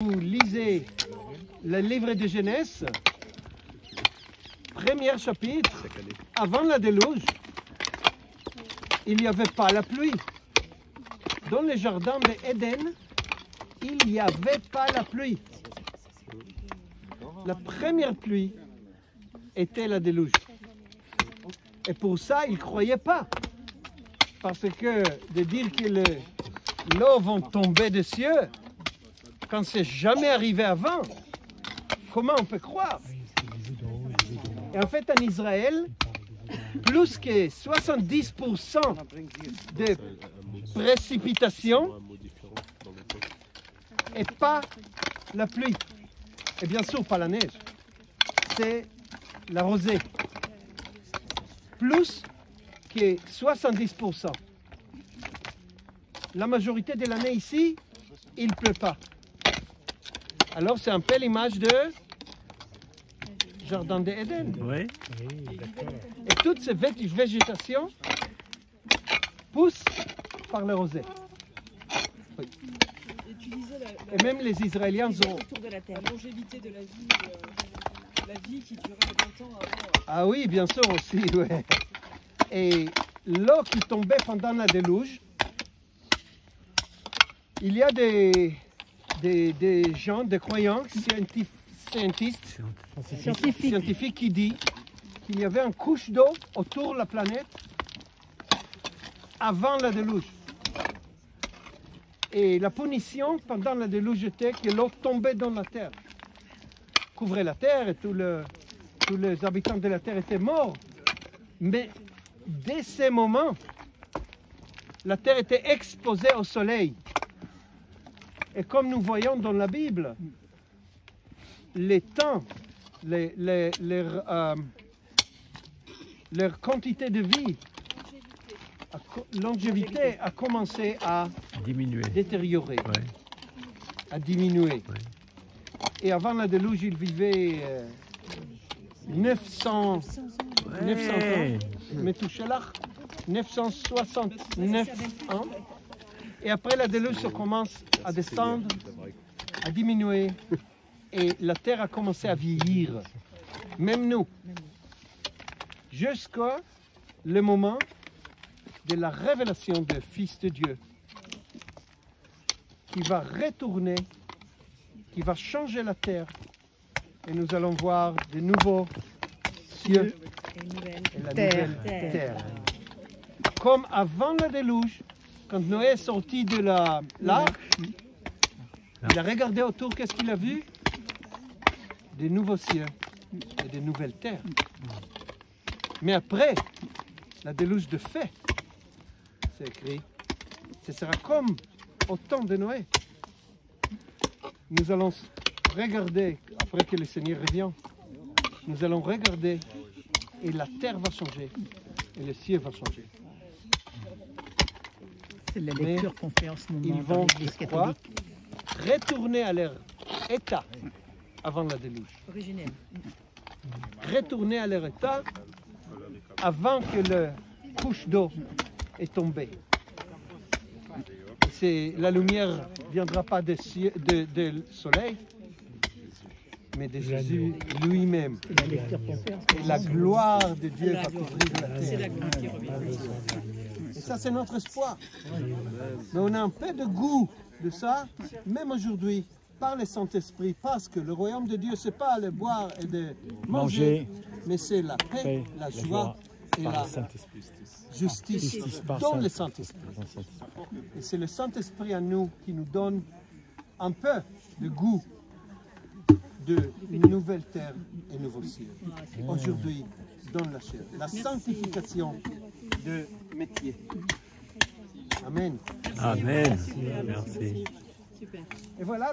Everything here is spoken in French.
Vous lisez le livre de Genèse, premier chapitre, avant la déluge, il n'y avait pas la pluie. Dans le jardin d'Éden, il n'y avait pas la pluie. La première pluie était la déluge. Et pour ça, ils ne croyaient pas. Parce que de dire que l'eau va tomber des cieux, quand c'est jamais arrivé avant, comment on peut croire? Et en fait, en Israël, plus que 70% de précipitations et pas la pluie. Et bien sûr, pas la neige. C'est la rosée. Plus que 70%. La majorité de l'année ici, il ne pleut pas. Alors c'est un peu l'image de Jardin d'Éden. Oui. Et toute cette végétation pousse par le rosée. Oui. Et même les Israéliens ont... autour de la terre. La longévité de la vie qui durait longtemps avant. Ah oui, bien sûr aussi, ouais. Et l'eau qui tombait pendant la déluge, il y a des gens, des croyants, scientifiques qui disent qu'il y avait une couche d'eau autour de la planète avant la déluge. Et la punition pendant la déluge était que l'eau tombait dans la terre, couvrait la terre et tous les habitants de la terre étaient morts. Mais dès ce moment, la terre était exposée au soleil. Et comme nous voyons dans la Bible, les temps, leur quantité de vie, longévité a commencé à détériorer, à diminuer. Ouais. Et avant la déluge, ils vivaient 900 ans. Methuselah, 969 ans. Et après la déluge, ça commence à descendre, à diminuer. Et la terre a commencé à vieillir. Même nous. Jusqu'au moment de la révélation du Fils de Dieu. Qui va retourner, qui va changer la terre. Et nous allons voir de nouveaux cieux et la nouvelle terre. Comme avant la déluge, quand Noé est sorti de l'arche, il a regardé autour, qu'est-ce qu'il a vu? Des nouveaux cieux et des nouvelles terres. Mais après, la déluge de feu, c'est écrit, ce sera comme au temps de Noé. Nous allons regarder, après que le Seigneur revient, nous allons regarder et la terre va changer et le ciel va changer. C'est la lecture qu'on fait en ce moment. Ils vont, je crois, retourner à leur état avant la déluge. Originelle. Retourner à leur état avant que la couche d'eau est tombée. La lumière ne viendra pas du soleil, mais de Jésus lui-même. C'est la lecture qu'on fait en ce Et la gloire de Dieu va couvrir la C'est la terre. gloire qui revient. Et ça, c'est notre espoir. Mais on a un peu de goût de ça, même aujourd'hui, par le Saint-Esprit, parce que le royaume de Dieu, ce n'est pas le boire et de manger, mais c'est la paix, la joie et la justice dans le Saint-Esprit. Et c'est le Saint-Esprit à nous qui nous donne un peu de goût de nouvelle terre et nouveau ciel. Aujourd'hui, dans la chair. La sanctification de métier. Amen. Amen. Merci. Super. Et voilà.